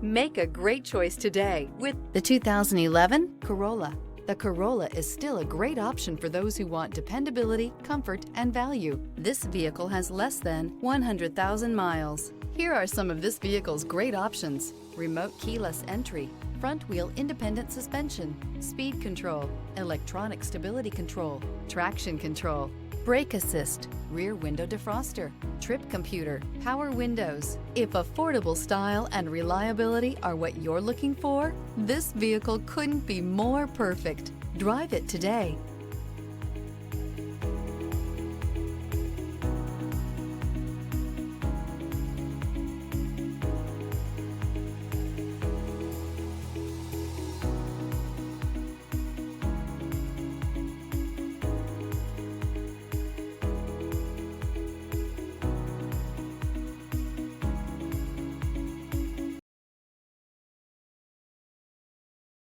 Make a great choice today with the 2011 Corolla. The Corolla is still a great option for those who want dependability, comfort, and value. This vehicle has less than 100,000 miles. Here are some of this vehicle's great options: remote keyless entry, front wheel independent suspension, speed control, electronic stability control, traction control, brake assist, rear window defroster, trip computer, power windows. If affordable style and reliability are what you're looking for, this vehicle couldn't be more perfect. Drive it today.